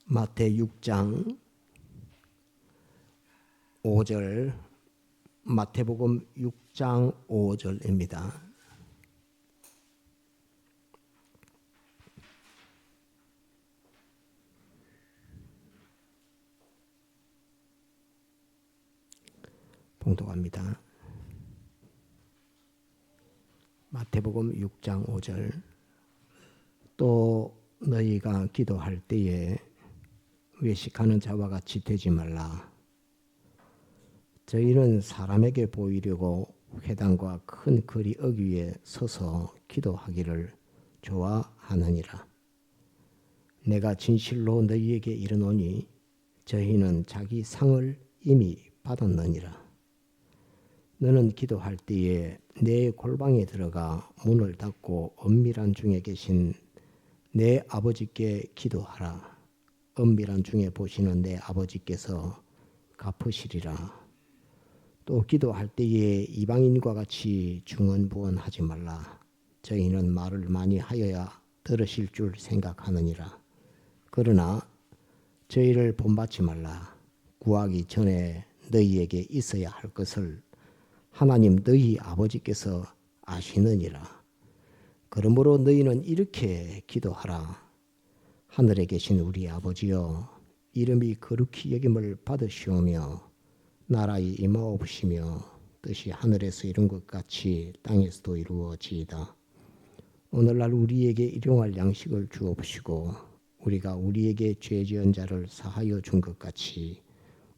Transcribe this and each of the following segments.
마태 6장 5절, 마태복음 6장 5절입니다. 봉독합니다. 마태복음 6장 5절. 또 너희가 기도할 때에 외식하는 자와 같이 되지 말라. 저희는 사람에게 보이려고 회당과 큰 거리 어귀에 서서 기도하기를 좋아하느니라. 내가 진실로 너희에게 이르노니 저희는 자기 상을 이미 받았느니라. 너는 기도할 때에 내 골방에 들어가 문을 닫고 은밀한 중에 계신 내 아버지께 기도하라. 은밀한 중에 보시는 내 아버지께서 갚으시리라. 또 기도할 때에 이방인과 같이 중언부언하지 말라. 저희는 말을 많이 하여야 들으실 줄 생각하느니라. 그러나 저희를 본받지 말라. 구하기 전에 너희에게 있어야 할 것을 하나님 너희 아버지께서 아시느니라. 그러므로 너희는 이렇게 기도하라. 하늘에 계신 우리 아버지여, 이름이 거룩히 여김을 받으시오며 나라에 임하옵시며 뜻이 하늘에서 이룬 것 같이 땅에서도 이루어지이다. 오늘날 우리에게 일용할 양식을 주옵시고 우리가 우리에게 죄 지은 자를 사하여 준 것 같이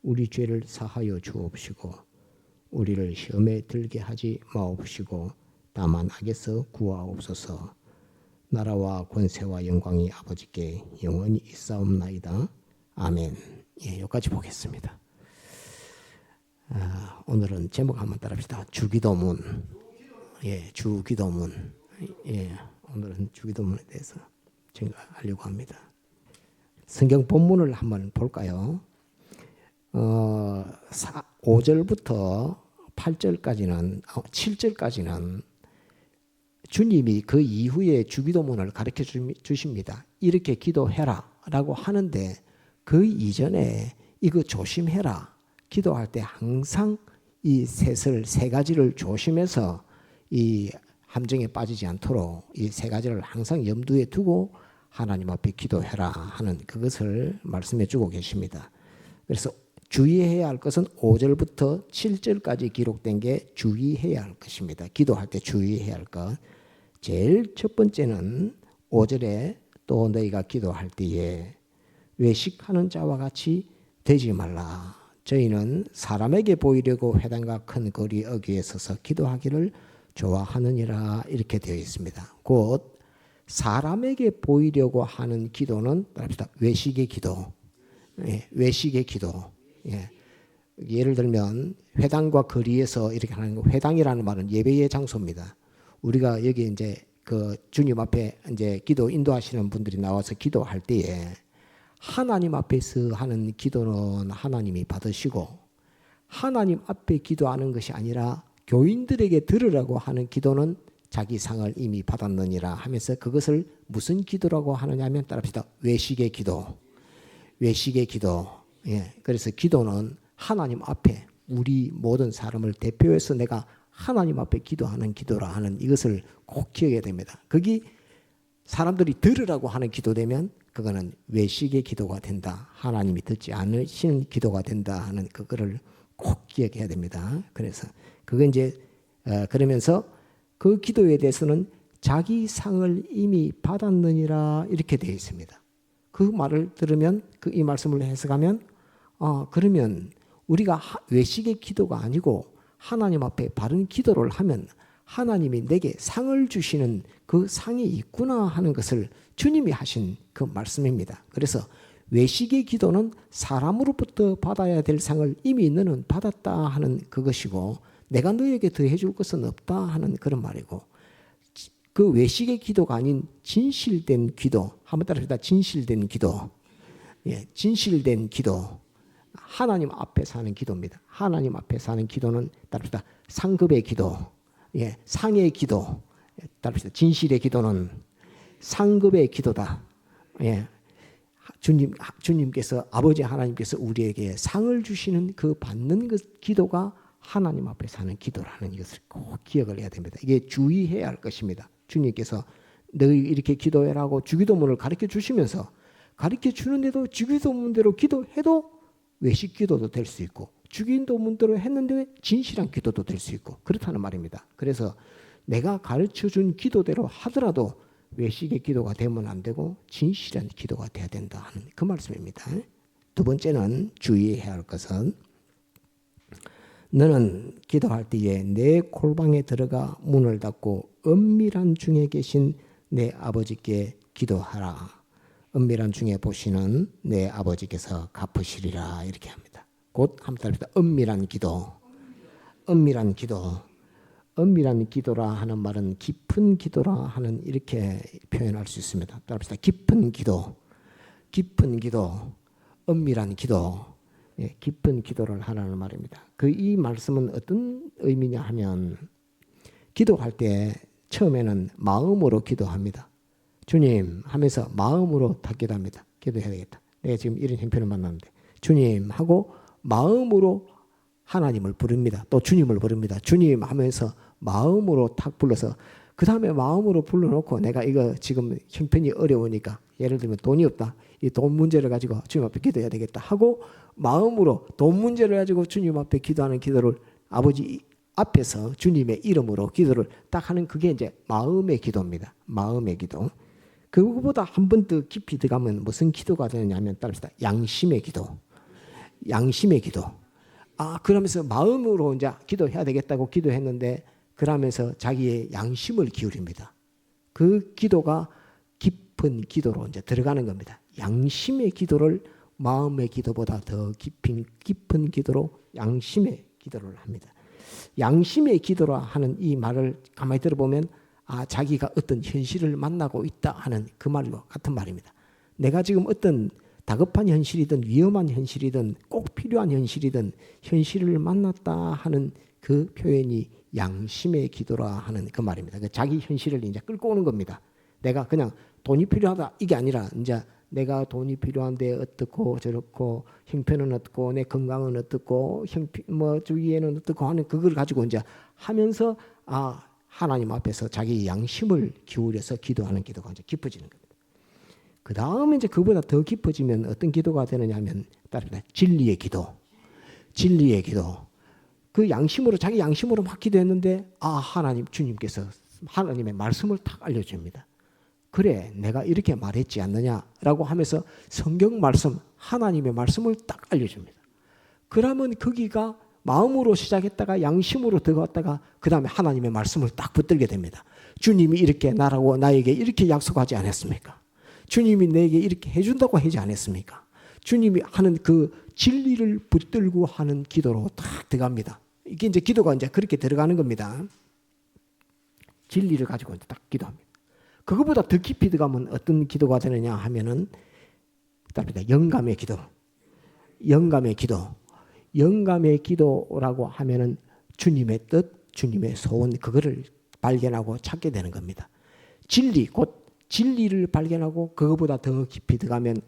우리 죄를 사하여 주옵시고 우리를 시험에 들게 하지 마옵시고 다만 악에서 구하옵소서. 나라와 권세와 영광이 아버지께 영원히 있사옵나이다. 아멘. 여기까지 보겠습니다. 오늘은 제목 한번 따라합시다. 주기도문. 주기도문. 오늘은 주기도문에 대해서 생각하려고 합니다. 성경 본문을 한번 볼까요? 5절부터 8절까지는 7절까지는 주님이 그 이후에 주기도문을 가르쳐 주십니다. 이렇게 기도해라 라고 하는데 그 이전에 이거 조심해라. 기도할 때 항상 이 세 가지를 조심해서 이 함정에 빠지지 않도록 이 세 가지를 항상 염두에 두고 하나님 앞에 기도해라 하는 그것을 말씀해 주고 계십니다. 그래서 주의해야 할 것은 5절부터 7절까지 기록된 게 주의해야 할 것입니다. 기도할 때 주의해야 할 것. 제일 첫 번째는 5절에 또 너희가 기도할 때에 외식하는 자와 같이 되지 말라. 저희는 사람에게 보이려고 회당과 큰 거리 어귀에 서서 기도하기를 좋아하느니라 이렇게 되어 있습니다. 곧 사람에게 보이려고 하는 기도는 외식의 기도. 외식의 기도. 예를 들면 회당과 거리에서 이렇게 하는 거, 회당이라는 말은 예배의 장소입니다. 우리가 여기 이제 그 주님 앞에 이제 기도 인도하시는 분들이 나와서 기도할 때에 하나님 앞에서 하는 기도는 하나님이 받으시고 하나님 앞에 기도하는 것이 아니라 교인들에게 들으라고 하는 기도는 자기 상을 이미 받았느니라 하면서 그것을 무슨 기도라고 하느냐면 따라합시다. 외식의 기도. 외식의 기도. 그래서 기도는 하나님 앞에 우리 모든 사람을 대표해서 내가 하나님 앞에 기도하는 기도라 하는 이것을 꼭 기억해야 됩니다. 거기 사람들이 들으라고 하는 기도되면 그거는 외식의 기도가 된다. 하나님이 듣지 않으시는 기도가 된다 하는 그거를 꼭 기억해야 됩니다. 그래서 그건 이제 그러면서 그 기도에 대해서는 자기 상을 이미 받았느니라 이렇게 되어 있습니다. 그 말을 들으면 이 말씀을 해석하면 그러면 우리가 외식의 기도가 아니고 하나님 앞에 바른 기도를 하면 하나님이 내게 상을 주시는 그 상이 있구나 하는 것을 주님이 하신 그 말씀입니다. 그래서 외식의 기도는 사람으로부터 받아야 될 상을 이미 너는 받았다 하는 그것이고 내가 너에게 더해 줄 것은 없다 하는 그런 말이고 그 외식의 기도가 아닌 진실된 기도. 한번 따라합시다. 진실된 기도. 진실된 기도. 하나님 앞에서 하는 기도입니다. 하나님 앞에서 하는 기도는 따릅시다. 상급의 기도, 상의 기도. 따릅시다. 진실의 기도는 상급의 기도다. 주님께서 아버지 하나님께서 우리에게 상을 주시는 그 받는 그 기도가 하나님 앞에서 하는 기도라는 것을 꼭 기억을 해야 됩니다. 이게 주의해야 할 것입니다. 주님께서 너희 이렇게 기도해라고 주기도문을 가르쳐 주시면서 가르쳐 주는데도 주기도문대로 기도해도 외식 기도도 될 수 있고 주기도문대로 했는데 진실한 기도도 될 수 있고 그렇다는 말입니다. 그래서 내가 가르쳐 준 기도대로 하더라도 외식의 기도가 되면 안 되고 진실한 기도가 돼야 된다 하는 그 말씀입니다. 두 번째는 주의해야 할 것은 너는 기도할 때에 내 골방에 들어가 문을 닫고 은밀한 중에 계신 내 아버지께 기도하라. 은밀한 중에 보시는 내 아버지께서 갚으시리라 이렇게 합니다. 곧 한번 따라합니다. 은밀한 기도. 은밀한 기도. 은밀한 기도라 하는 말은 깊은 기도라 하는 이렇게 표현할 수 있습니다. 따라합시다. 깊은 기도. 깊은 기도. 은밀한 기도. 예, 깊은 기도를 하라는 말입니다. 이 말씀은 어떤 의미냐 하면 기도할 때 처음에는 마음으로 기도합니다. 주님 하면서 마음으로 다 기도합니다. 기도해야 되겠다. 내가 지금 이런 형편을 만났는데 주님 하고 마음으로 하나님을 부릅니다. 또 주님을 부릅니다. 주님 하면서 마음으로 탁 불러서 그 다음에 마음으로 불러놓고 내가 이거 지금 형편이 어려우니까 예를 들면 돈이 없다. 이 돈 문제를 가지고 주님 앞에 기도해야 되겠다 하고 마음으로 돈 문제를 가지고 주님 앞에 기도하는 기도를 아버지 앞에서 주님의 이름으로 기도를 딱 하는 그게 이제 마음의 기도입니다. 마음의 기도. 그거보다 한 번 더 깊이 들어가면 무슨 기도가 되느냐면 따릅시다. 양심의 기도. 양심의 기도. 그러면서 마음으로 이제 기도해야 되겠다고 기도했는데 그러면서 자기의 양심을 기울입니다. 그 기도가 깊은 기도로 이제 들어가는 겁니다. 양심의 기도를 마음의 기도보다 더 깊은 기도로 양심의 기도를 합니다. 양심의 기도라 하는 이 말을 가만히 들어보면 자기가 어떤 현실을 만나고 있다 하는 그 말과 같은 말입니다. 내가 지금 어떤 다급한 현실이든 위험한 현실이든 꼭 필요한 현실이든 현실을 만났다 하는 그 표현이 양심의 기도라 하는 그 말입니다. 자기 현실을 이제 끌고 오는 겁니다. 내가 그냥 돈이 필요하다 이게 아니라 이제 내가 돈이 필요한데 어떻고 저렇고 형편은 어떻고 내 건강은 어떻고 주위에는 어떻고 하는 그걸 가지고 이제 하면서 하나님 앞에서 자기 양심을 기울여서 기도하는 기도가 이제 깊어지는 겁니다. 그 다음에 이제 그보다 더 깊어지면 어떤 기도가 되느냐면 따릅니다. 진리의 기도. 진리의 기도. 그 양심으로 자기 양심으로 막 기도했는데 하나님 주님께서 하나님의 말씀을 딱 알려줍니다. 그래 내가 이렇게 말했지 않느냐라고 하면서 성경 말씀 하나님의 말씀을 딱 알려줍니다. 그러면 거기가 마음으로 시작했다가 양심으로 들어갔다가 그 다음에 하나님의 말씀을 딱 붙들게 됩니다. 주님이 이렇게 나에게 이렇게 약속하지 않았습니까? 주님이 내게 이렇게 해준다고 하지 않았습니까? 주님이 하는 그 진리를 붙들고 하는 기도로 딱 들어갑니다. 이게 이제 기도가 이제 그렇게 들어가는 겁니다. 진리를 가지고 딱 기도합니다. 그거보다 더 깊이 들어가면 어떤 기도가 되느냐 하면은 영감의 기도. 영감의 기도. 영감의 기도라고 하면은 주님의 뜻, 주님의 소원 그거를 발견하고 찾게 되는 겁니다. 진리, 곧 진리를 발견하고 그거보다 더 깊이 들어가면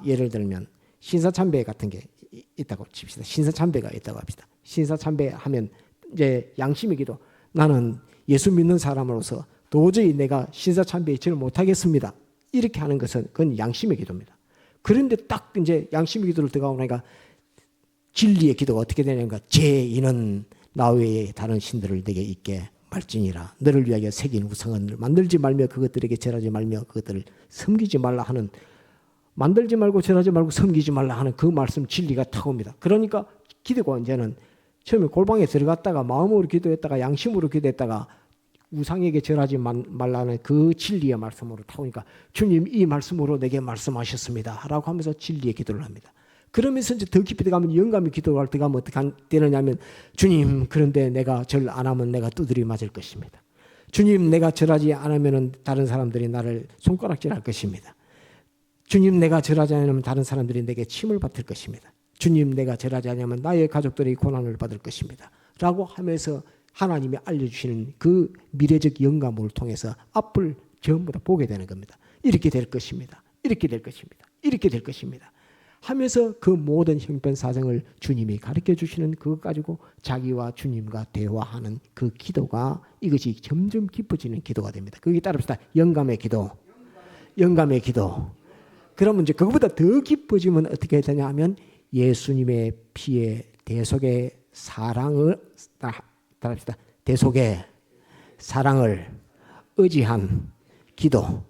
예를 들면 신사참배 같은 게 있다고 칩시다. 신사참배가 있다고 합시다. 신사참배하면 이제 양심의 기도. 나는 예수 믿는 사람으로서 도저히 내가 신사참배에 절을 못하겠습니다. 이렇게 하는 것은 그건 양심의 기도입니다. 그런데 딱 이제 양심의 기도를 들어가고 나니까 진리의 기도가 어떻게 되냐면 제2는 나 외에 다른 신들을 내게 있게 말지니라. 너를 위하여 새긴 우상을 만들지 말며 그것들에게 절하지 말며 그것들을 섬기지 말라 하는 만들지 말고 절하지 말고 섬기지 말라 하는 그 말씀 진리가 탁 옵니다. 그러니까 기도가 이제는 처음에 골방에 들어갔다가 마음으로 기도했다가 양심으로 기도했다가 우상에게 절하지 말라는 그 진리의 말씀으로 타오니까 주님 이 말씀으로 내게 말씀하셨습니다 라고 하면서 진리의 기도를 합니다. 그러면서 이제 더 깊이 들어가면 영감의 기도가 들어가면 어떻게 되느냐면 주님 그런데 내가 절 안 하면 내가 두드려 맞을 것입니다. 주님 내가 절하지 않으면 다른 사람들이 나를 손가락질할 것입니다. 주님 내가 절하지 않으면 다른 사람들이 내게 침을 뱉을 것입니다. 주님 내가 절하지 않으면 나의 가족들이 고난을 받을 것입니다 라고 하면서 하나님이 알려주시는 그 미래적 영감을 통해서 앞을 전부 다 보게 되는 겁니다. 이렇게 될 것입니다. 이렇게 될 것입니다. 이렇게 될 것입니다. 하면서 그 모든 형편 사정을 주님이 가르쳐 주시는 그것 가지고 자기와 주님과 대화하는 그 기도가 이것이 점점 깊어지는 기도가 됩니다. 거기 따릅시다. 영감의 기도. 영감의 기도. 그러면 이제 그것보다 더 깊어지면 어떻게 되냐 하면 예수님의 피의 대속의 사랑을 따릅시다. 대속의 사랑을 의지한 기도.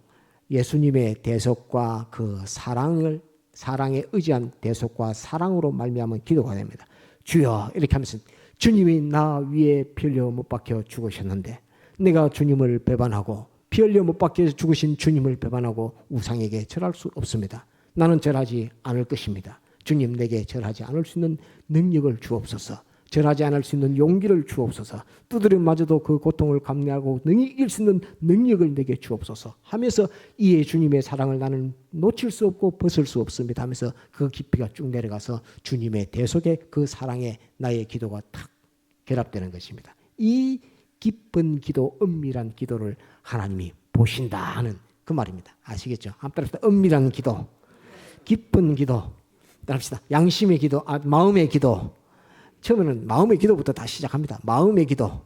예수님의 대속과 그 사랑에 의지한 대속과 사랑으로 말미암은 기도가 됩니다. 주여 이렇게 하면서 주님이 나 위에 피 흘려 못 박혀 죽으셨는데 내가 주님을 배반하고 피 흘려 못 박혀 죽으신 주님을 배반하고 우상에게 절할 수 없습니다. 나는 절하지 않을 것입니다. 주님 내게 절하지 않을 수 있는 능력을 주옵소서. 절하지 않을 수 있는 용기를 주옵소서. 두드림마저도 그 고통을 감내하고 능히 이길 수 있는 능력을 내게 주옵소서 하면서 이에 주님의 사랑을 나는 놓칠 수 없고 벗을 수 없습니다 하면서 그 깊이가 쭉 내려가서 주님의 대속의 그 사랑에 나의 기도가 탁 결합되는 것입니다. 이 깊은 기도, 은밀한 기도를 하나님이 보신다 하는 그 말입니다. 아시겠죠? 한번 따라합시다. 은밀한 기도, 깊은 기도, 따라합시다. 양심의 기도, 마음의 기도. 처음에는 마음의 기도부터 다 시작합니다. 마음의 기도,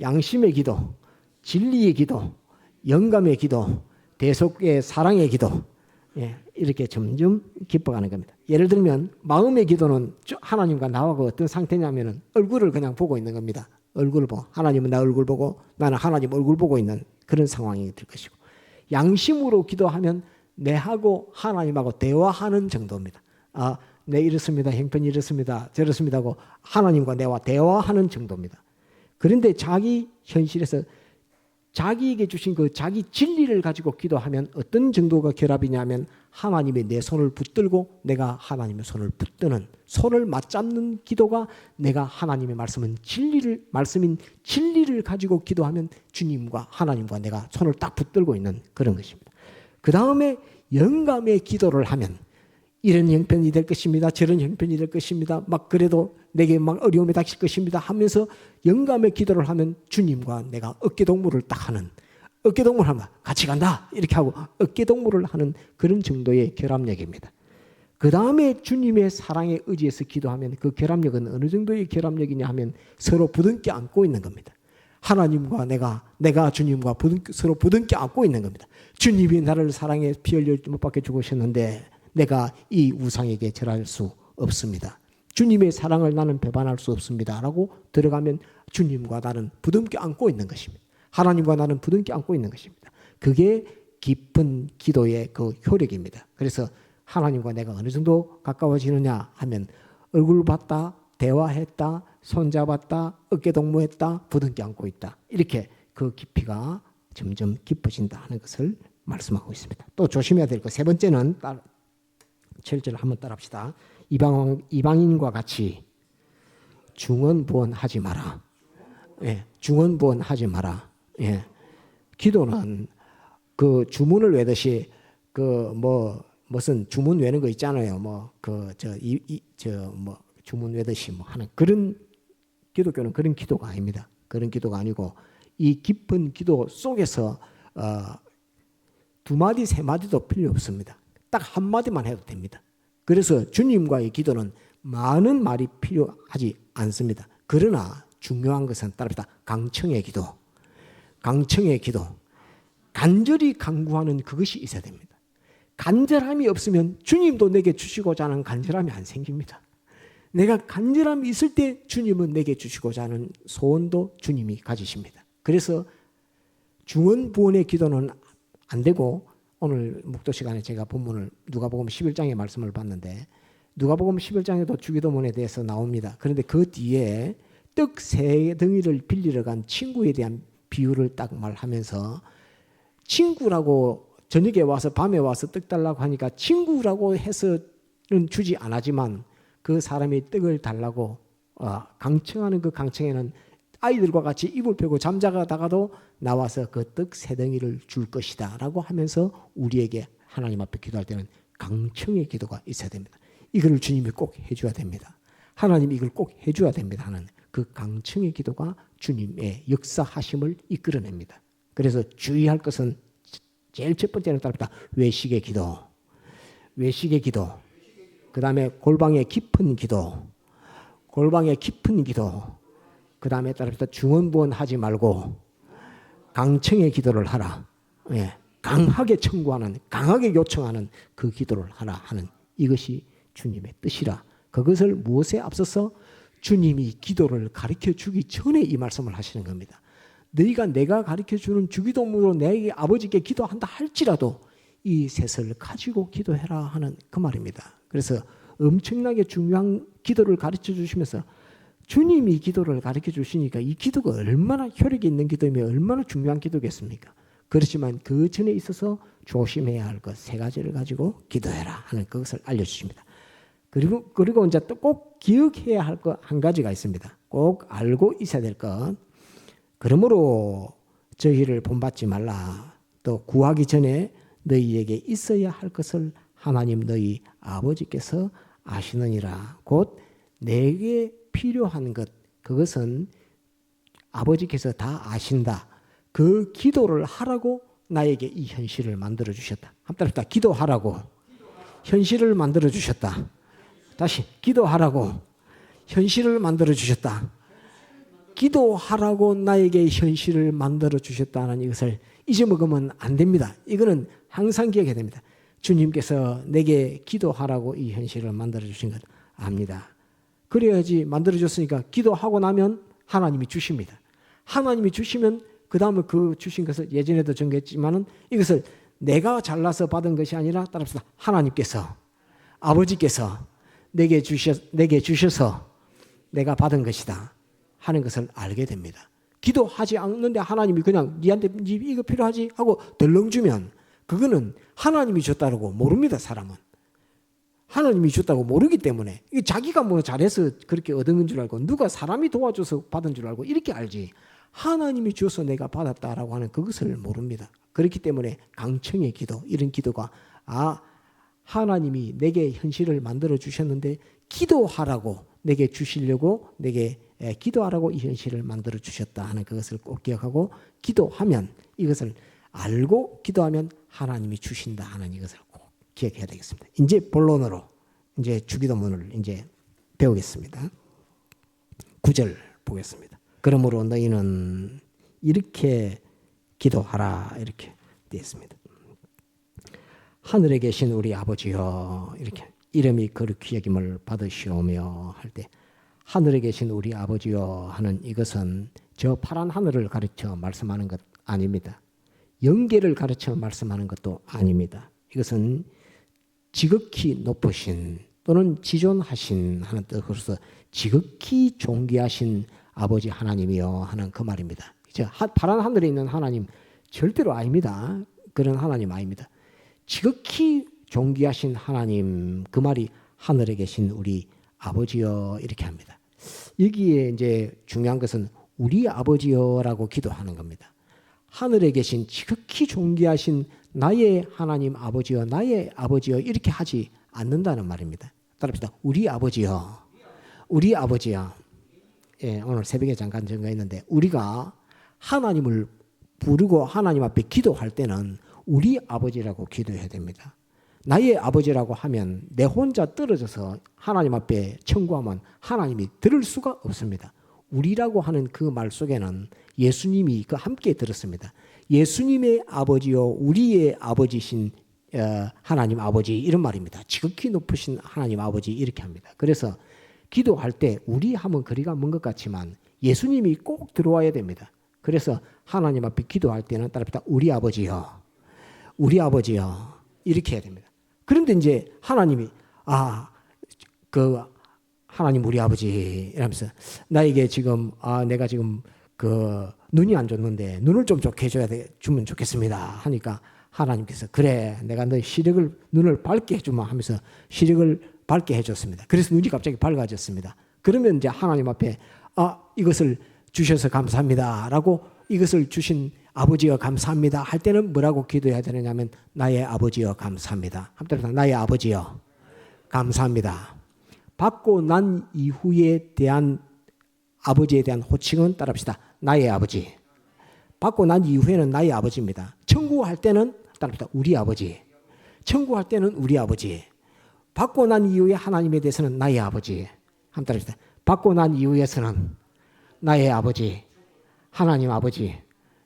양심의 기도, 진리의 기도, 영감의 기도, 대속의 사랑의 기도. 예, 이렇게 점점 깊어가는 겁니다. 예를 들면 마음의 기도는 하나님과 나하고 어떤 상태냐면은 얼굴을 그냥 보고 있는 겁니다. 얼굴을 보고 하나님은 나 얼굴 보고 나는 하나님 얼굴 보고 있는 그런 상황이 될 것이고 양심으로 기도하면 내하고 하나님하고 대화하는 정도입니다. 네 이렇습니다. 형편이 이렇습니다. 저렇습니다 하고 하나님과 내와 대화하는 정도입니다. 그런데 자기 현실에서 자기에게 주신 그 자기 진리를 가지고 기도하면 어떤 정도가 결합이냐면 하나님의 내 손을 붙들고 내가 하나님의 손을 붙드는 손을 맞잡는 기도가 내가 하나님의 말씀인 진리를 가지고 기도하면 주님과 하나님과 내가 손을 딱 붙들고 있는 그런 것입니다. 그 다음에 영감의 기도를 하면 이런 형편이 될 것입니다. 저런 형편이 될 것입니다. 막 그래도 내게 막 어려움이 닥칠 것입니다 하면서 영감의 기도를 하면 주님과 내가 어깨동무를 딱 하는 어깨동무를 하면 같이 간다 이렇게 하고 어깨동무를 하는 그런 정도의 결합력입니다. 그 다음에 주님의 사랑에 의지해서 기도하면 그 결합력은 어느 정도의 결합력이냐 하면 서로 부둥켜 안고 있는 겁니다. 하나님과 내가 주님과 서로 부둥켜 안고 있는 겁니다. 주님이 나를 사랑해 피 흘려 못 박혀 죽으셨는데 내가 이 우상에게 절할 수 없습니다. 주님의 사랑을 나는 배반할 수 없습니다 라고 들어가면 주님과 나는 부둥켜 안고 있는 것입니다. 하나님과 나는 부둥켜 안고 있는 것입니다. 그게 깊은 기도의 그 효력입니다. 그래서 하나님과 내가 어느 정도 가까워지느냐 하면 얼굴 봤다, 대화했다, 손잡았다, 어깨동무했다, 부둥켜 안고 있다. 이렇게 그 깊이가 점점 깊어진다 하는 것을 말씀하고 있습니다. 또 조심해야 될 것 세 번째는 7절 한번 따라합시다. 이방인과 같이 중언부언하지 마라. 예, 중언부언하지 마라. 예, 기도는 그 주문을 외듯이 무슨 주문 외는 거 있잖아요. 주문 외듯이 하는 그런 기독교는 그런 기도가 아닙니다. 그런 기도가 아니고 이 깊은 기도 속에서 두 마디 세 마디도 필요 없습니다. 딱 한마디만 해도 됩니다. 그래서 주님과의 기도는 많은 말이 필요하지 않습니다. 그러나 중요한 것은 따릅니다. 강청의 기도. 강청의 기도. 간절히 간구하는 그것이 있어야 됩니다. 간절함이 없으면 주님도 내게 주시고자 하는 간절함이 안 생깁니다. 내가 간절함이 있을 때 주님은 내게 주시고자 하는 소원도 주님이 가지십니다. 그래서 중언부언의 기도는 안 되고 오늘 목도 시간에 제가 본문을 누가복음 11장의 말씀을 봤는데 누가복음 11장에도 주기도문에 대해서 나옵니다. 그런데 그 뒤에 떡 세 덩이를 빌리러 간 친구에 대한 비유를 딱 말하면서 친구라고 저녁에 와서 밤에 와서 떡 달라고 하니까 친구라고 해서는 주지 않았지만 그 사람이 떡을 달라고 강청하는 그 강청에는 아이들과 같이 이불 펴고 잠자다가도 나와서 그 떡 세 덩이를 줄 것이다 라고 하면서 우리에게 하나님 앞에 기도할 때는 강청의 기도가 있어야 됩니다. 이걸 주님이 꼭 해줘야 됩니다. 하나님이 이걸 꼭 해줘야 됩니다 하는 그 강청의 기도가 주님의 역사하심을 이끌어냅니다. 그래서 주의할 것은 제일 첫 번째는 따릅니다. 외식의 기도. 외식의 기도, 그 다음에 골방의 깊은 기도, 골방의 깊은 기도, 그 다음에 따라서 중언부언하지 말고 강청의 기도를 하라. 예, 강하게 청구하는, 강하게 요청하는 그 기도를 하라 하는 이것이 주님의 뜻이라. 그것을 무엇에 앞서서 주님이 기도를 가르쳐 주기 전에 이 말씀을 하시는 겁니다. 너희가 내가 가르쳐 주는 주기도문으로 내게 아버지께 기도한다 할지라도 이 셋을 가지고 기도해라 하는 그 말입니다. 그래서 엄청나게 중요한 기도를 가르쳐 주시면서 주님이 기도를 가르쳐 주시니까 이 기도가 얼마나 효력이 있는 기도이며 얼마나 중요한 기도겠습니까? 그렇지만 그 전에 있어서 조심해야 할 것 세 가지를 가지고 기도해라 하는 그것을 알려주십니다. 그리고 이제 또 꼭 기억해야 할 것 한 가지가 있습니다. 꼭 알고 있어야 될 것. 그러므로 저희를 본받지 말라. 또 구하기 전에 너희에게 있어야 할 것을 하나님 너희 아버지께서 아시느니라. 곧 내게 필요한 것, 그것은 아버지께서 다 아신다. 그 기도를 하라고 나에게 이 현실을 만들어 주셨다. 한번 따라 기도하라고 현실을 만들어 주셨다. 다시 기도하라고 현실을 만들어 주셨다. 기도하라고 나에게 현실을 만들어 주셨다는 이것을 잊어먹으면 안 됩니다. 이거는 항상 기억해야 됩니다. 주님께서 내게 기도하라고 이 현실을 만들어 주신 것 압니다. 그래야지 만들어 줬으니까 기도하고 나면 하나님이 주십니다. 하나님이 주시면 그 다음에 그 주신 것을 예전에도 전개했지만은 이것을 내가 잘나서 받은 것이 아니라 따라서 하나님께서 아버지께서 내게 주셔서 내가 받은 것이다 하는 것을 알게 됩니다. 기도하지 않는데 하나님이 그냥 니한테 이거 필요하지 하고 덜렁 주면 그거는 하나님이 줬다고 모릅니다. 사람은 하나님이 줬다고 모르기 때문에 자기가 뭐 잘해서 그렇게 얻은 줄 알고 누가 사람이 도와줘서 받은 줄 알고 이렇게 알지 하나님이 줘서 내가 받았다라고 하는 그것을 모릅니다. 그렇기 때문에 강청의 기도, 이런 기도가 하나님이 내게 현실을 만들어 주셨는데 기도하라고 내게 주시려고 내게 기도하라고 이 현실을 만들어 주셨다 하는 그것을 꼭 기억하고 기도하면 이것을 알고 기도하면 하나님이 주신다 하는 이것을 꼭 기억해야 되겠습니다. 이제 본론으로 이제 주기도문을 이제 배우겠습니다. 9절 보겠습니다. 그러므로 너희는 이렇게 기도하라 이렇게 되어 있습니다. 하늘에 계신 우리 아버지여 이렇게 이름이 거룩히 여김을 받으시오며 할 때 하늘에 계신 우리 아버지여 하는 이것은 저 파란 하늘을 가르쳐 말씀하는 것 아닙니다. 영계를 가르쳐 말씀하는 것도 아닙니다. 이것은 지극히 높으신 또는 지존하신 하는 뜻으로서 지극히 존귀하신 아버지 하나님이여 하는 그 말입니다. 파란 하늘에 있는 하나님 절대로 아닙니다. 그런 하나님 아닙니다. 지극히 존귀하신 하나님, 그 말이 하늘에 계신 우리 아버지여 이렇게 합니다. 여기에 이제 중요한 것은 우리 아버지여라고 기도하는 겁니다. 하늘에 계신 지극히 존귀하신 나의 하나님 아버지여, 나의 아버지여 이렇게 하지 않는다는 말입니다. 따라합시다. 우리 아버지여, 우리 아버지여. 예, 오늘 새벽에 잠깐 전가했는데 우리가 하나님을 부르고 하나님 앞에 기도할 때는 우리 아버지라고 기도해야 됩니다. 나의 아버지라고 하면 내 혼자 떨어져서 하나님 앞에 청구하면 하나님이 들을 수가 없습니다. 우리라고 하는 그 말 속에는 예수님이 그 함께 들었습니다. 예수님의 아버지요 우리의 아버지신 하나님 아버지 이런 말입니다. 지극히 높으신 하나님 아버지 이렇게 합니다. 그래서 기도할 때 우리 하면 거리가 먼 것 같지만 예수님이 꼭 들어와야 됩니다. 그래서 하나님 앞에 기도할 때는 따라합시다. 우리 아버지요. 우리 아버지요. 이렇게 해야 됩니다. 그런데 이제 하나님이 그 하나님 우리 아버지 이러면서 나에게 지금 내가 지금 그 눈이 안 좋는데 눈을 좀 좋게 주면 좋겠습니다 하니까 하나님께서 그래 내가 너 눈을 밝게 해주마 하면서 시력을 밝게 해줬습니다. 그래서 눈이 갑자기 밝아졌습니다. 그러면 이제 하나님 앞에 이것을 주셔서 감사합니다 라고 이것을 주신 아버지여 감사합니다 할 때는 뭐라고 기도해야 되느냐면 나의 아버지여 감사합니다. 한번 나의 아버지여 감사합니다. 받고 난 이후에 대한 아버지에 대한 호칭은 따라합시다. 나의 아버지. 받고 난 이후에는 나의 아버지입니다. 청구할 때는 따라합시다. 우리 아버지. 청구할 때는 우리 아버지, 받고 난 이후에 하나님에 대해서는 나의 아버지. 한번 따라합시다. 받고 난 이후에서는 나의 아버지, 하나님 아버지,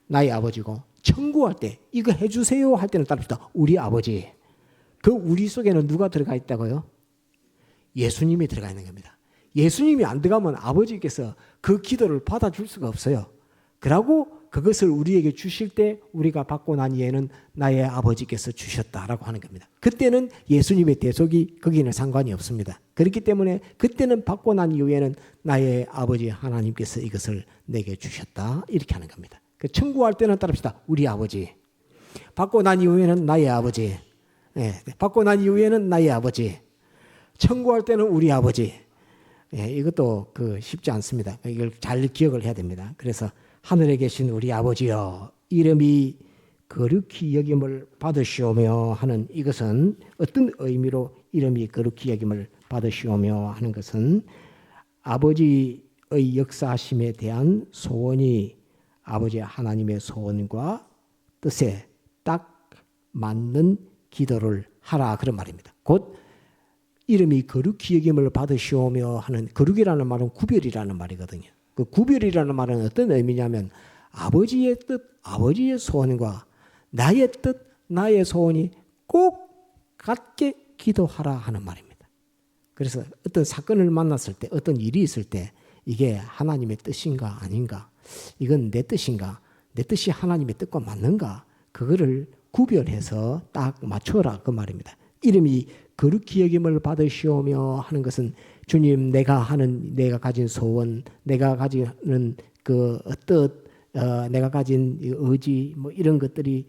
나의 아버지고, 청구할 때 이거 해주세요 할 때는 따라합시다. 우리 아버지. 그 우리 속에는 누가 들어가 있다고요? 예수님이 들어가 있는 겁니다. 예수님이 안 들어가면 아버지께서 그 기도를 받아줄 수가 없어요. 그러고 그것을 우리에게 주실 때 우리가 받고 난 이후에는 나의 아버지께서 주셨다라고 하는 겁니다. 그때는 예수님의 대속이 거기는 상관이 없습니다. 그렇기 때문에 그때는 받고 난 이후에는 나의 아버지 하나님께서 이것을 내게 주셨다 이렇게 하는 겁니다. 청구할 때는 따릅시다. 우리 아버지. 받고 난 이후에는 나의 아버지. 받고 난 이후에는 나의 아버지. 청구할 때는 우리 아버지. 이것도 쉽지 않습니다. 이걸 잘 기억을 해야 됩니다. 그래서 하늘에 계신 우리 아버지여, 이름이 거룩히 여김을 받으시오며 하는 이것은 어떤 의미로 이름이 거룩히 여김을 받으시오며 하는 것은 아버지의 역사하심에 대한 소원이 아버지 하나님의 소원과 뜻에 딱 맞는 기도를 하라 그런 말입니다. 곧 이름이 거룩히 여김을 받으시오며 하는, 거룩이라는 말은 구별이라는 말이거든요. 그 구별이라는 말은 어떤 의미냐면 아버지의 뜻, 아버지의 소원과 나의 뜻, 나의 소원이 꼭 같게 기도하라 하는 말입니다. 그래서 어떤 사건을 만났을 때, 어떤 일이 있을 때 이게 하나님의 뜻인가 아닌가, 이건 내 뜻인가, 내 뜻이 하나님의 뜻과 맞는가, 그거를 구별해서 딱 맞춰라 그 말입니다. 이름이 거룩히 여김을 받으시오며 하는 것은 주님, 내가 가진 소원, 내가 가지는 그 뜻, 내가 가진 의지, 뭐 이런 것들이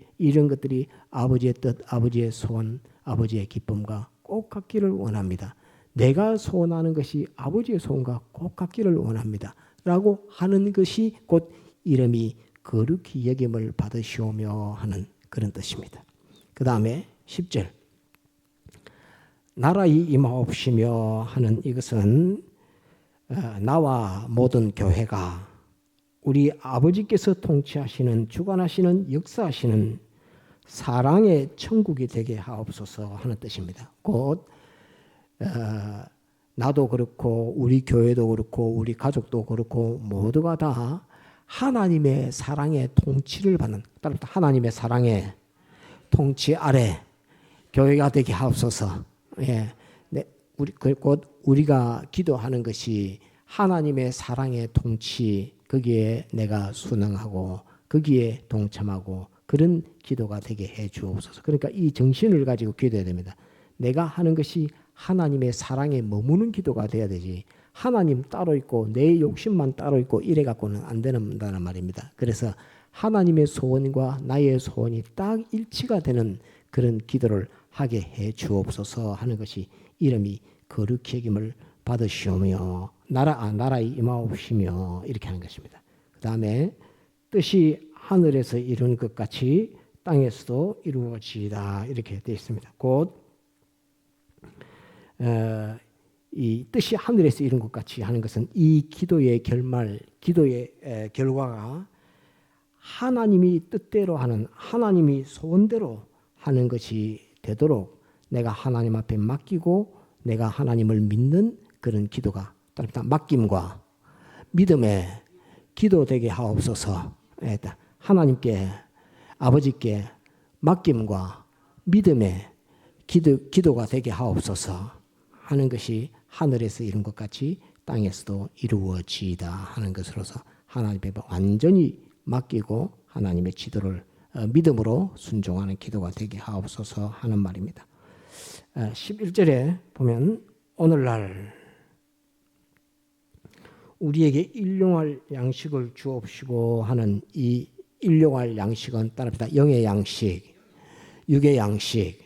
아버지의 뜻, 아버지의 소원, 아버지의 기쁨과 꼭 같기를 원합니다. 내가 소원하는 것이 아버지의 소원과 꼭 같기를 원합니다. 라고 하는 것이 곧 이름이 거룩히 여김을 받으시오며 하는 그런 뜻입니다. 그 다음에 10절. 나라의 임하옵시며 하는 이것은 나와 모든 교회가 우리 아버지께서 통치하시는, 주관하시는, 역사하시는 사랑의 천국이 되게 하옵소서 하는 뜻입니다. 곧 나도 그렇고 우리 교회도 그렇고 우리 가족도 그렇고 모두가 다 하나님의 사랑의 통치를 받는, 따라서 하나님의 사랑의 통치 아래 교회가 되게 하옵소서. 곧 우리가 기도하는 것이 하나님의 사랑의 통치, 거기에 내가 순응하고 거기에 동참하고 그런 기도가 되게 해 주옵소서. 그러니까 이 정신을 가지고 기도해야 됩니다. 내가 하는 것이 하나님의 사랑에 머무는 기도가 돼야 되지, 하나님 따로 있고 내 욕심만 따로 있고 이래 갖고는 안 된다는 말입니다. 그래서 하나님의 소원과 나의 소원이 딱 일치가 되는 그런 기도를 하게 해 주옵소서 하는 것이 이름이 거룩히 여김을 받으시오며 나라에 임하옵시며 이렇게 하는 것입니다. 그 다음에 뜻이 하늘에서 이룬 것 같이 땅에서도 이루어지이다 이렇게 되어 있습니다. 곧 이 뜻이 하늘에서 이룬 것 같이 하는 것은 이 기도의 기도의 결과가 하나님이 뜻대로 하는, 하나님이 소원대로 하는 것이 되도록 내가 하나님 앞에 맡기고 내가 하나님을 믿는 그런 기도가, 맡김과 믿음의 기도 되게 하옵소서. 하나님께, 아버지께 맡김과 믿음의 기도가 되게 하옵소서 하는 것이 하늘에서 이룬 것 같이 땅에서도 이루어지이다 하는 것으로서 하나님께 완전히 맡기고 하나님의 지도를 믿음으로 순종하는 기도가 되게 하옵소서 하는 말입니다. 11절에 보면 오늘날 우리에게 일용할 양식을 주옵시고 하는 이 일용할 양식은 따릅니다. 영의 양식, 육의 양식,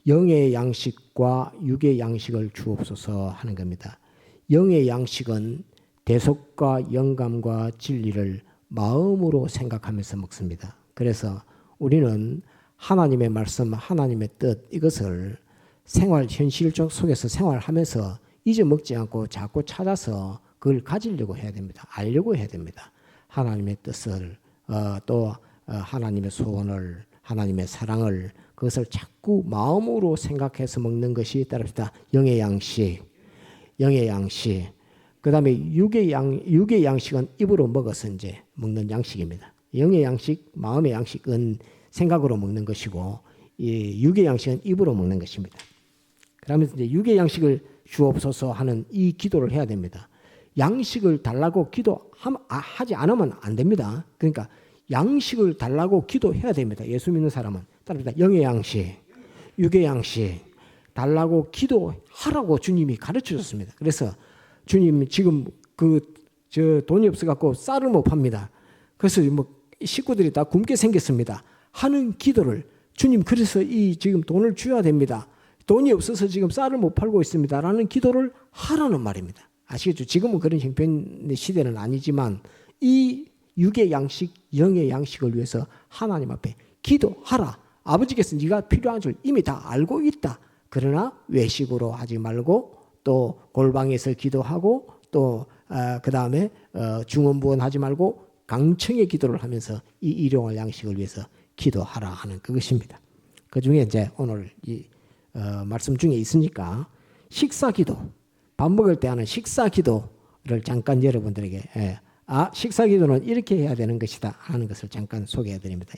영의 양식과 육의 양식을 주옵소서 하는 겁니다. 영의 양식은 대속과 영감과 진리를 마음으로 생각하면서 먹습니다. 그래서 우리는 하나님의 말씀, 하나님의 뜻 이것을 현실 속에서 생활하면서 잊어먹지 않고 자꾸 찾아서 그걸 가지려고 해야 됩니다. 알려고 해야 됩니다. 하나님의 뜻을 또 하나님의 소원을, 하나님의 사랑을 그것을 자꾸 마음으로 생각해서 먹는 것이 따릅니다. 영의 양식, 영의 양식. 그 다음에 육의 양식은 입으로 먹어서 이제 먹는 양식입니다. 영의 양식, 마음의 양식은 생각으로 먹는 것이고, 이 육의 양식은 입으로 먹는 것입니다. 그러면서 이제 육의 양식을 주옵소서 하는 이 기도를 해야 됩니다. 양식을 달라고 기도하지 않으면 안 됩니다. 그러니까 양식을 달라고 기도해야 됩니다. 예수 믿는 사람은. 따릅니다. 영의 양식, 육의 양식 달라고 기도하라고 주님이 가르쳐 줬습니다. 그래서 주님 지금 돈이 없어 갖고 쌀을 못 팝니다. 그래서 뭐 식구들이 다 굶게 생겼습니다. 하는 기도를 주님 그래서 이 지금 돈을 줘야 됩니다. 돈이 없어서 지금 쌀을 못 팔고 있습니다. 라는 기도를 하라는 말입니다. 아시겠죠? 지금은 그런 형편의 시대는 아니지만 이 육의 양식, 영의 양식을 위해서 하나님 앞에 기도하라. 아버지께서 네가 필요한 줄 이미 다 알고 있다. 그러나 외식으로 하지 말고 또 골방에서 기도하고 또 그 다음에 중언부언하지 말고 강청의 기도를 하면서 이 일용할 양식을 위해서 기도하라 하는 그것입니다. 그 중에 이제 오늘 이 말씀 중에 있으니까 식사기도, 밥 먹을 때 하는 식사기도를 잠깐 여러분들에게 식사기도는 이렇게 해야 되는 것이다 하는 것을 잠깐 소개해드립니다.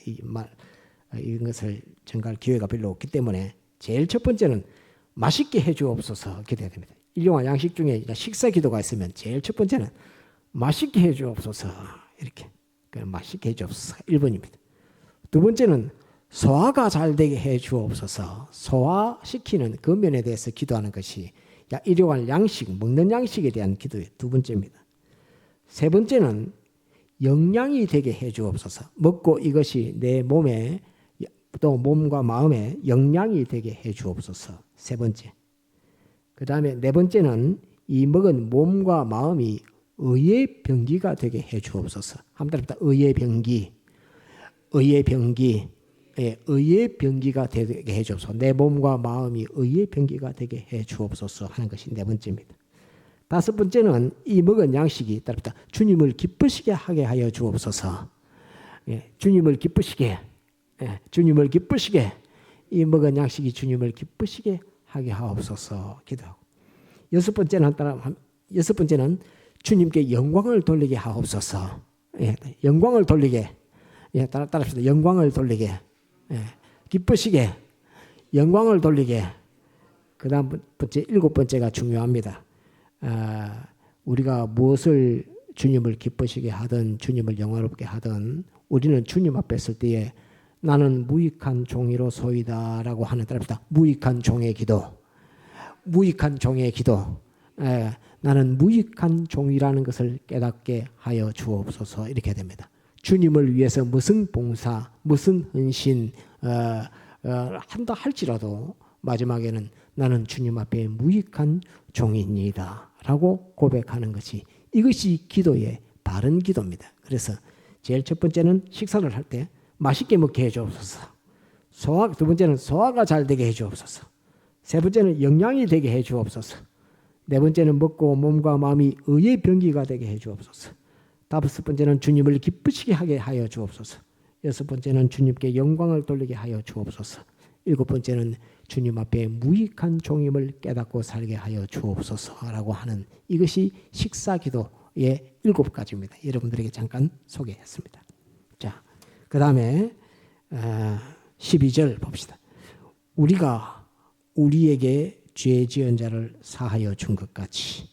이것을 전갈 기회가 별로 없기 때문에 제일 첫 번째는 맛있게 해주옵소서 기도해야 됩니다. 일용할 양식 중에 식사기도가 있으면 제일 첫 번째는 맛있게 해주옵소서 이렇게 맛있게 해주옵소서 1번입니다. 두 번째는 소화가 잘 되게 해주옵소서. 소화시키는 그 면에 대해서 기도하는 것이 일용할 양식, 먹는 양식에 대한 기도의 두 번째입니다. 세 번째는 영양이 되게 해주옵소서. 먹고 이것이 내 몸에 또 몸과 마음에 영양이 되게 해주옵소서. 세 번째. 그 다음에 네 번째는 이 먹은 몸과 마음이 의의 병기가 되게 해주옵소서. 한번 따라합니다. 의의 병기. 의의 병기. 예, 의의 병기가 되게 해주옵소서. 내 몸과 마음이 의의 병기가 되게 해주옵소서 하는 것이 네 번째입니다. 다섯 번째는 이 먹은 양식이 따릅니다. 주님을 기쁘시게 하게 하여 주옵소서. 예, 주님을 기쁘시게, 주님을 기쁘시게 이 먹은 양식이 주님을 기쁘시게 하게 하옵소서 기도하고. 여섯 번째는 주님께 영광을 돌리게 하옵소서. 예, 영광을 돌리게. 예, 따라합시다. 영광을 돌리게. 예, 기쁘시게. 영광을 돌리게. 그 다음 번째, 일곱 번째가 중요합니다. 우리가 무엇을 주님을 기쁘시게 하든 주님을 영화롭게 하든 우리는 주님 앞에 설 때에 나는 무익한 종이로소이다 라고 하는 따라합시다. 무익한 종의 기도. 무익한 종의 기도. 나는 무익한 종이라는 것을 깨닫게 하여 주옵소서 이렇게 됩니다. 주님을 위해서 무슨 봉사, 무슨 헌신 한다 할지라도 마지막에는 나는 주님 앞에 무익한 종입니다 라고 고백하는 것이 이것이 기도의 바른 기도입니다. 그래서 제일 첫 번째는 식사를 할 때 맛있게 먹게 해주옵소서. 두 번째는 소화가 잘 되게 해주옵소서. 세 번째는 영양이 되게 해주옵소서. 네 번째는 먹고 몸과 마음이 의의 병기가 되게 해주옵소서. 다섯 번째는 주님을 기쁘시게 하게 하여 주옵소서. 여섯 번째는 주님께 영광을 돌리게 하여 주옵소서. 일곱 번째는 주님 앞에 무익한 종임을 깨닫고 살게 하여 주옵소서라고 하는 이것이 식사기도의 7가지입니다. 여러분들에게 잠깐 소개했습니다. 자, 그 다음에 12절 봅시다. 우리가 우리에게 죄 지은 자를 사하여 준 것 같이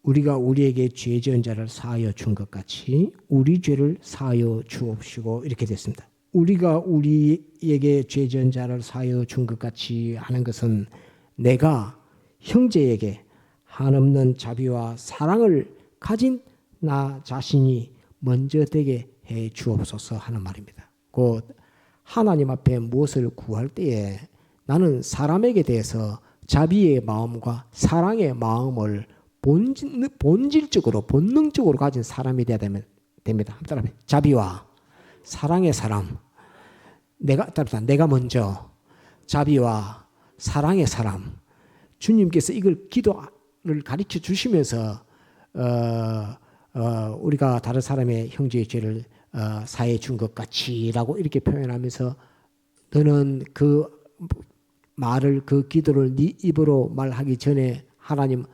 우리가 우리에게 죄 지은 자를 사하여 준 것 같이 우리 죄를 사하여 주옵시고 이렇게 됐습니다. 우리가 우리에게 죄 지은 자를 사하여 준 것 같이 하는 것은 내가 형제에게 한없는 자비와 사랑을 가진 나 자신이 먼저 되게 해 주옵소서 하는 말입니다. 곧 하나님 앞에 무엇을 구할 때에 나는 사람에게 대해서 자비의 마음과 사랑의 마음을 본질적으로 본능적으로 가진 사람이 되어야 됩니다. 자비와 사랑의 사람. 내가 먼저 자비와 사랑의 사람. 주님께서 이걸 기도를 가르쳐 주시면서 우리가 다른 사람의 형제의 죄를 사해 준 것 같이라고 이렇게 표현하면서 너는 그 말을 그 기도를 네 입으로 말하기 전에 하나님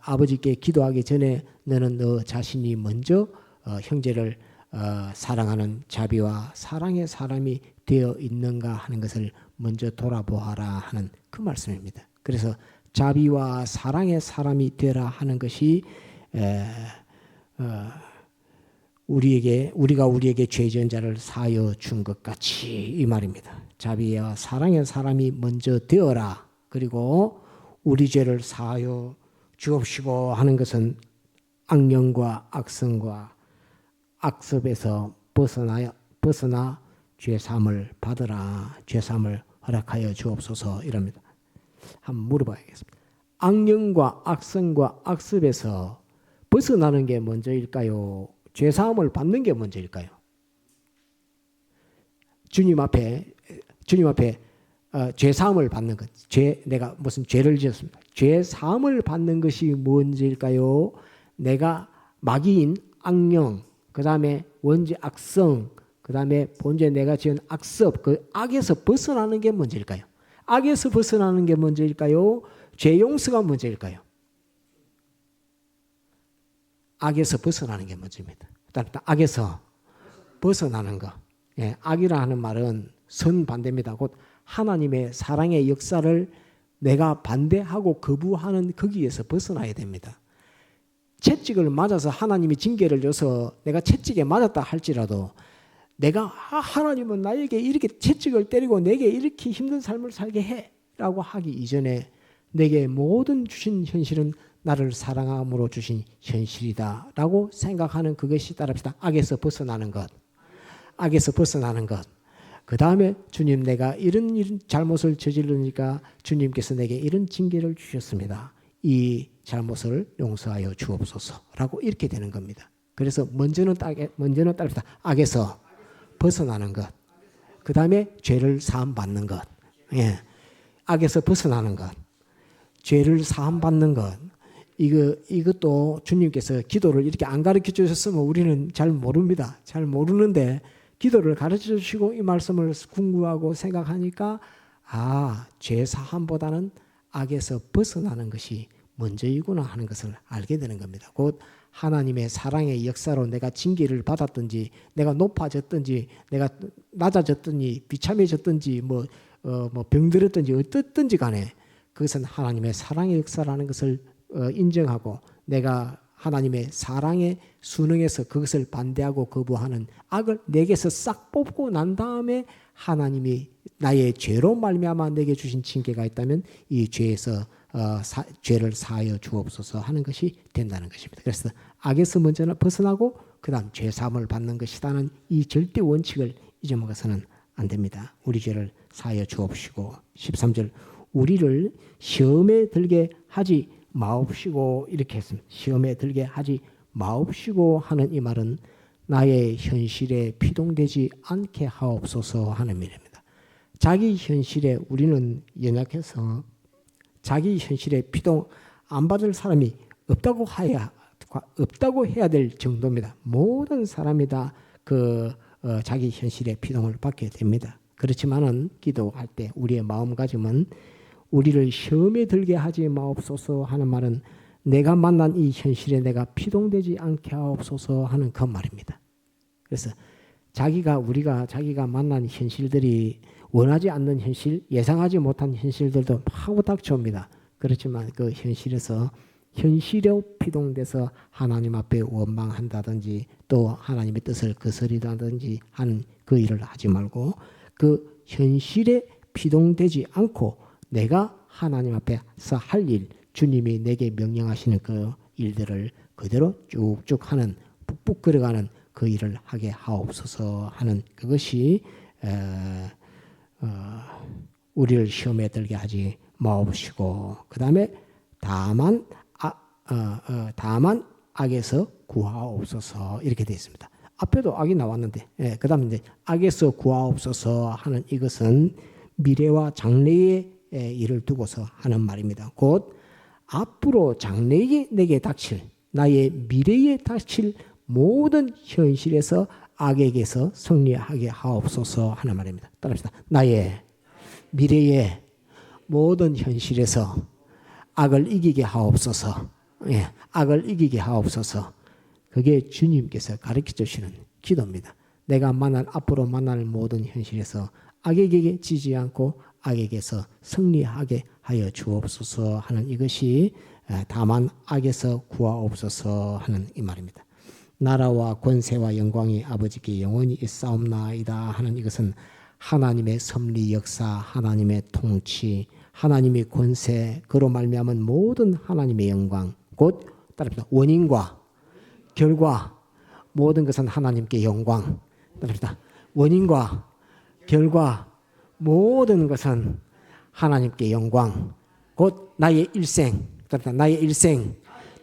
아버지께 기도하기 전에 너는 너 자신이 먼저 형제를 사랑하는 자비와 사랑의 사람이 되어 있는가 하는 것을 먼저 돌아보아라 하는 그 말씀입니다. 그래서 자비와 사랑의 사람이 되라 하는 것이 우리가 우리에게 죄 지은 자를 사하여 준 것 같이 이 말입니다. 자비와 사랑의 사람이 먼저 되어라. 그리고 우리 죄를 사하여 주옵시고 하는 것은 악령과 악성과 악습에서 벗어나 죄사함을 받으라. 죄사함을 허락하여 주옵소서 이럽니다. 한번 물어봐야겠습니다. 악령과 악성과 악습에서 벗어나는 게 먼저일까요? 죄사함을 받는 게 먼저일까요? 주님 앞에 죄사함을 받는 것, 내가 무슨 죄를 지었습니다. 죄사함을 받는 것이 먼저일까요? 내가 마귀인 악령, 그 다음에 원죄 악성, 그 다음에 본죄 내가 지은 악습, 그 악에서 벗어나는 게 먼저일까요? 악에서 벗어나는 게 먼저일까요? 죄 용서가 먼저일까요? 악에서 벗어나는 게 먼저입니다. 일단 악에서 벗어나는 것. 예, 악이라 하는 말은 선 반대입니다. 곧 하나님의 사랑의 역사를 내가 반대하고 거부하는 거기에서 벗어나야 됩니다. 채찍을 맞아서 하나님이 징계를 줘서 내가 채찍에 맞았다 할지라도 내가 하나님은 나에게 이렇게 채찍을 때리고 내게 이렇게 힘든 삶을 살게 해라고 하기 이전에 내게 모든 주신 현실은 나를 사랑함으로 주신 현실이다 라고 생각하는 그것이 따릅시다. 악에서 벗어나는 것. 악에서 벗어나는 것. 그 다음에 주님 내가 이런 잘못을 저지르니까 주님께서 내게 이런 징계를 주셨습니다. 이 잘못을 용서하여 주옵소서라고 이렇게 되는 겁니다. 그래서 먼저는 따릅시다. 악에서 벗어나는 것. 그 다음에 죄를 사함 받는 것. 예. 악에서 벗어나는 것. 죄를 사함 받는 것. 이것도 주님께서 기도를 이렇게 안 가르쳐 주셨으면 우리는 잘 모릅니다. 잘 모르는데 기도를 가르쳐 주시고 이 말씀을 궁구하고 생각하니까 죄 사함보다는 악에서 벗어나는 것이 먼저이구나 하는 것을 알게 되는 겁니다. 곧 하나님의 사랑의 역사로 내가 징계를 받았든지 내가 높아졌든지 내가 낮아졌든지 비참해졌든지 병들었든지 어떻든지 간에 그것은 하나님의 사랑의 역사라는 것을 인정하고 내가 하나님의 사랑의 순응에서 그것을 반대하고 거부하는 악을 내게서 싹 뽑고 난 다음에 하나님이 나의 죄로 말미암아 내게 주신 징계가 있다면 이 죄에서 죄를 사하여 주옵소서 하는 것이 된다는 것입니다. 그래서 악에서 먼저 벗어나고 그 다음 죄사함을 받는 것이라는 이 절대 원칙을 잊어먹어서는 안 됩니다. 우리 죄를 사하여 주옵시고 13절 우리를 시험에 들게 하지 마옵시고 이렇게 했습니다. 시험에 들게 하지 마옵시고 하는 이 말은 나의 현실에 피동되지 않게 하옵소서 하는 말입니다. 자기 현실에 우리는 연약해서 자기 현실에 피동 안 받을 사람이 없다고 해야 될 정도입니다. 모든 사람이 다 자기 현실에 피동을 받게 됩니다. 그렇지만은 기도할 때 우리의 마음가짐은 우리를 시험에 들게 하지 마옵소서 하는 말은 내가 만난 이 현실에 내가 피동되지 않게 하옵소서 하는 그 말입니다. 그래서 자기가 만난 현실들이 원하지 않는 현실, 예상하지 못한 현실들도 하고 닥쳐옵니다. 그렇지만 그 현실에 피동돼서 하나님 앞에 원망한다든지 또 하나님의 뜻을 거스리다든지 하는 그 일을 하지 말고 그 현실에 피동되지 않고 내가 하나님 앞에서 할 일, 주님이 내게 명령하시는 그 일들을 그대로 쭉쭉 하는 푹푹 걸어가는 그 일을 하게 하옵소서 하는 그것이 우리를 시험에 들게 하지 마옵시고 그 다음에 다만 악에서 구하옵소서 이렇게 되어 있습니다. 앞에도 악이 나왔는데 그 다음에 이제 악에서 구하옵소서 하는 이것은 미래와 장래의 일을 두고서 하는 말입니다. 곧 앞으로 장래에 내게 닥칠 나의 미래에 닥칠 모든 현실에서 악에게서 승리하게 하옵소서 하는 말입니다. 따라합시다. 나의 미래의 모든 현실에서 악을 이기게 하옵소서. 예, 악을 이기게 하옵소서. 그게 주님께서 가르쳐 주시는 기도입니다. 내가 앞으로 만날 모든 현실에서 악에게 지지 않고 악에게서 승리하게 하여 주옵소서 하는 이것이 다만 악에서 구하옵소서 하는 이 말입니다. 나라와 권세와 영광이 아버지께 영원히 있사옵나이다 하는 이것은 하나님의 섭리 역사, 하나님의 통치, 하나님의 권세, 그로 말미암은 모든 하나님의 영광, 곧 따릅니다. 원인과 결과, 모든 것은 하나님께 영광. 따릅니다. 원인과 결과, 모든 것은 하나님께 영광. 곧 나의 일생, 따릅니다. 나의 일생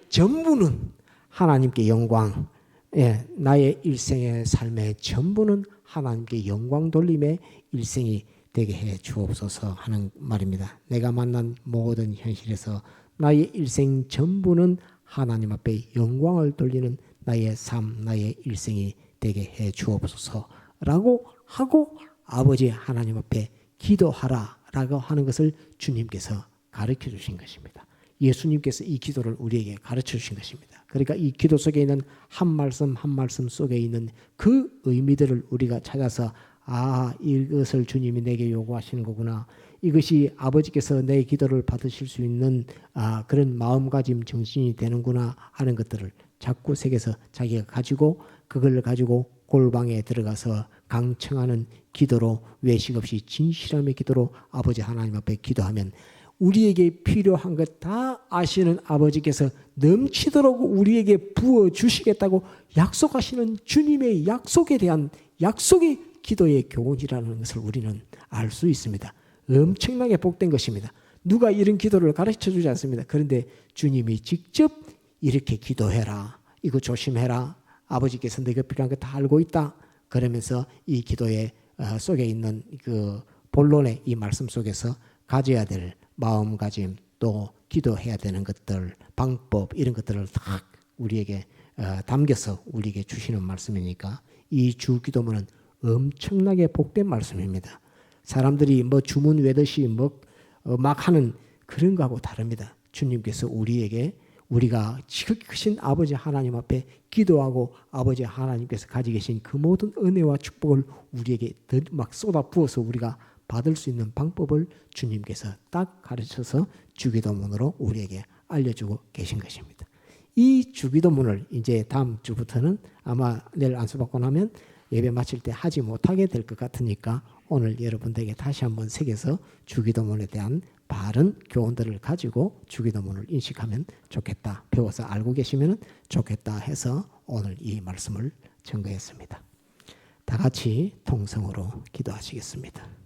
전부는 하나님께 영광. 예, 나의 일생의 삶의 전부는 하나님께 영광 돌림의 일생이 되게 해 주옵소서 하는 말입니다. 내가 만난 모든 현실에서 나의 일생 전부는 하나님 앞에 영광을 돌리는 나의 삶, 나의 일생이 되게 해 주옵소서라고 하고 아버지 하나님 앞에 기도하라라고 하는 것을 주님께서 가르쳐 주신 것입니다. 예수님께서 이 기도를 우리에게 가르쳐 주신 것입니다. 그러니까 이 기도 속에 있는 한 말씀 한 말씀 속에 있는 그 의미들을 우리가 찾아서 이것을 주님이 내게 요구하시는 거구나. 이것이 아버지께서 내 기도를 받으실 수 있는 그런 마음가짐 정신이 되는구나 하는 것들을 자꾸 새겨서 자기가 가지고 그걸 가지고 골방에 들어가서 강청하는 기도로 외식 없이 진실함의 기도로 아버지 하나님 앞에 기도하면 우리에게 필요한 것 다 아시는 아버지께서 넘치도록 우리에게 부어주시겠다고 약속하시는 주님의 약속에 대한 약속의 기도의 교훈이라는 것을 우리는 알 수 있습니다. 엄청나게 복된 것입니다. 누가 이런 기도를 가르쳐 주지 않습니다. 그런데 주님이 직접 이렇게 기도해라. 이거 조심해라. 아버지께서 내가 필요한 거 다 알고 있다. 그러면서 이 기도의 속에 있는 그 본론의 이 말씀 속에서 가져야 될 마음가짐 또 기도해야 되는 것들 방법 이런 것들을 다 우리에게 담겨서 우리에게 주시는 말씀이니까 이 주기도문은 엄청나게 복된 말씀입니다. 사람들이 뭐 주문 외듯이 막 하는 그런 거하고 다릅니다. 주님께서 우리에게 우리가 지극히 크신 아버지 하나님 앞에 기도하고 아버지 하나님께서 가지고 계신 그 모든 은혜와 축복을 우리에게 막 쏟아 부어서 우리가 받을 수 있는 방법을 주님께서 딱 가르쳐서 주기도문으로 우리에게 알려주고 계신 것입니다. 이 주기도문을 이제 다음 주부터는 아마 내일 안수받고 나면 예배 마칠 때 하지 못하게 될 것 같으니까 오늘 여러분들에게 다시 한번 새겨서 주기도문에 대한 바른 교훈들을 가지고 주기도문을 인식하면 좋겠다. 배워서 알고 계시면 좋겠다 해서 오늘 이 말씀을 전거했습니다. 다 같이 통성으로 기도하시겠습니다.